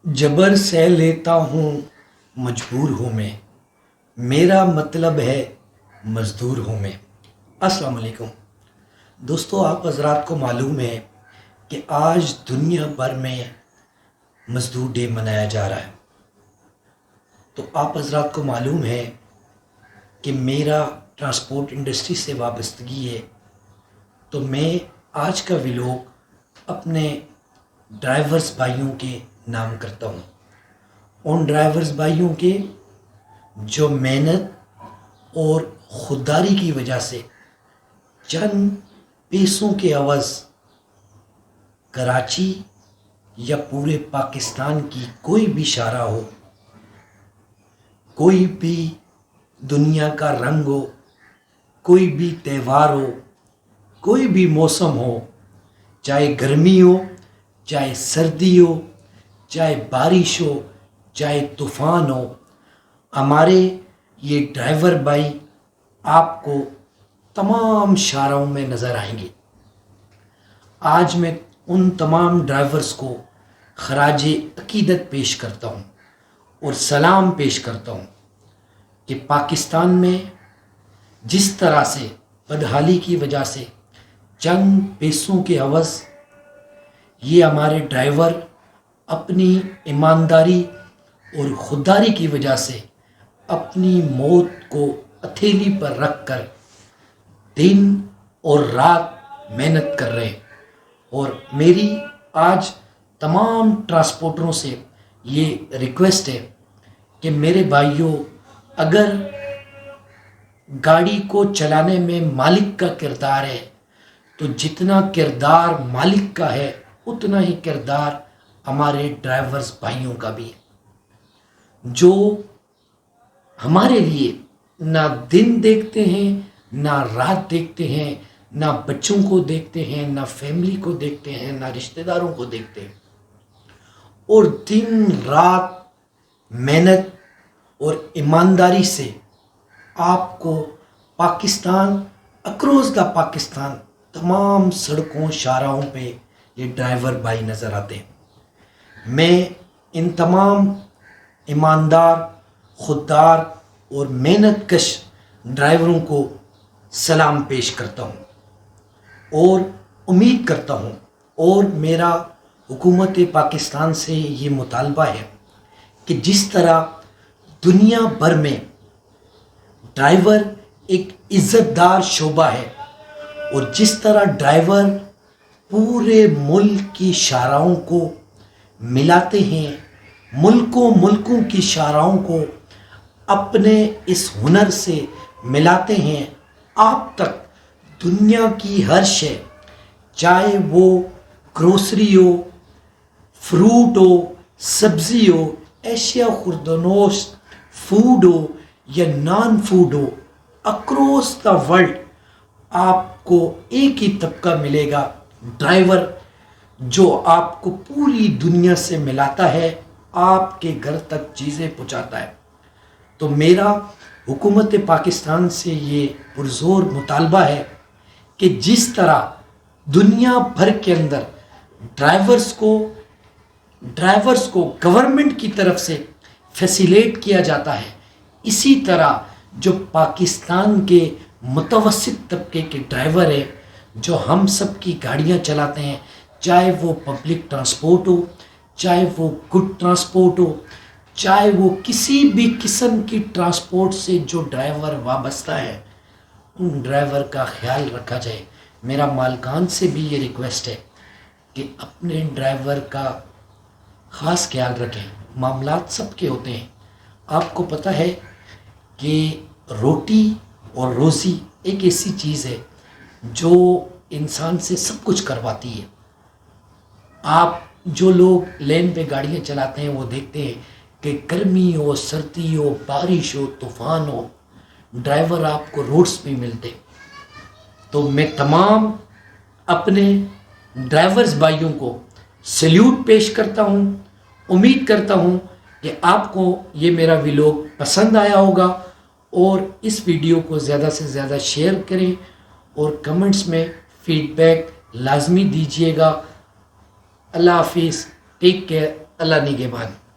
जबर सह लेता हूँ, मजबूर हूँ मैं, मेरा मतलब है मज़दूर हूँ मैं। अस्सलाम वालेकुम दोस्तों, आप हजरात को मालूम है कि आज दुनिया भर में मज़दूर डे मनाया जा रहा है। तो आप हजरात को मालूम है कि मेरा ट्रांसपोर्ट इंडस्ट्री से वाबस्तगी है। तो मैं आज का व्लॉग अपने ड्राइवर्स भाइयों के नाम करता हूँ। उन ड्राइवर्स भाइयों के जो मेहनत और खुददारी की वजह से चंद पैसों के अवज़ कराची या पूरे पाकिस्तान की कोई भी शारा हो, कोई भी दुनिया का रंग हो, कोई भी त्यौहार हो, कोई भी मौसम हो, चाहे गर्मी हो, चाहे सर्दी हो, चाहे बारिश हो, चाहे तूफ़ान हो, हमारे ये ड्राइवर भाई आपको तमाम शाराओं में नज़र आएंगे। आज मैं उन तमाम ड्राइवर्स को खराज अकीदत पेश करता हूँ और सलाम पेश करता हूँ कि पाकिस्तान में जिस तरह से बदहाली की वजह से चंद पैसों के अवज़ ये हमारे ड्राइवर अपनी ईमानदारी और खुददारी की वजह से अपनी मौत को हथेली पर रख कर दिन और रात मेहनत कर रहे हैं। और मेरी आज तमाम ट्रांसपोर्टरों से ये रिक्वेस्ट है कि मेरे भाइयों, अगर गाड़ी को चलाने में मालिक का किरदार है तो जितना किरदार मालिक का है उतना ही किरदार हमारे ड्राइवर्स भाइयों का भी है, जो हमारे लिए ना दिन देखते हैं, ना रात देखते हैं, ना बच्चों को देखते हैं, ना फैमिली को देखते हैं, ना रिश्तेदारों को देखते हैं, और दिन रात मेहनत और ईमानदारी से आपको पाकिस्तान, अक्रॉस द पाकिस्तान तमाम सड़कों शाहराहों पे ये ड्राइवर भाई नज़र आते हैं। मैं इन तमाम ईमानदार, खुददार और मेहनत कश ड्राइवरों को सलाम पेश करता हूँ और उम्मीद करता हूँ, और मेरा हुकूमत पाकिस्तान से ये मुतालबा है कि जिस तरह दुनिया भर में ड्राइवर एक इज़्ज़तदार शोबा है और जिस तरह ड्राइवर पूरे मुल्क की शाराओं को मिलाते हैं, मुल्कों की शाराओं को अपने इस हुनर से मिलाते हैं, आप तक दुनिया की हर शय, चाहे वो ग्रोसरी हो, फ्रूट हो, सब्ज़ी हो, एशिया खुर्दनोश फूड हो या नॉन फूड हो, अक्रॉस द वर्ल्ड आपको एक ही तबका मिलेगा, ड्राइवर, जो आपको पूरी दुनिया से मिलाता है, आपके घर तक चीज़ें पहुंचाता है। तो मेरा हुकूमत पाकिस्तान से ये पुरज़ोर मुतालबा है कि जिस तरह दुनिया भर के अंदर ड्राइवर्स को गवर्नमेंट की तरफ से फैसिलेट किया जाता है, इसी तरह जो पाकिस्तान के मुतवस्सित तबके के ड्राइवर है, जो हम सब की गाड़ियाँ चलाते हैं, चाहे वो पब्लिक ट्रांसपोर्ट हो, चाहे वो गुड ट्रांसपोर्ट हो, चाहे वो किसी भी किस्म की ट्रांसपोर्ट से जो ड्राइवर वाबस्ता है, उन ड्राइवर का ख्याल रखा जाए। मेरा मालकान से भी ये रिक्वेस्ट है कि अपने ड्राइवर का ख़ास ख्याल रखें। मामलात सबके होते हैं, आपको पता है कि रोटी और रोज़ी एक ऐसी चीज़ है जो इंसान से सब कुछ करवाती है। आप जो लोग लेन पे गाड़ियाँ चलाते हैं वो देखते हैं कि गर्मी हो, सर्दी हो, बारिश हो, तूफ़ान हो, ड्राइवर आपको रोड्स पे मिलते। तो मैं तमाम अपने ड्राइवर्स भाइयों को सैल्यूट पेश करता हूँ। उम्मीद करता हूँ कि आपको ये मेरा व्लॉग पसंद आया होगा और इस वीडियो को ज़्यादा से ज़्यादा शेयर करें और कमेंट्स में फीडबैक लाजमी दीजिएगा। अल्लाह हाफिज़, टेक केयर। اللہ نگہبان.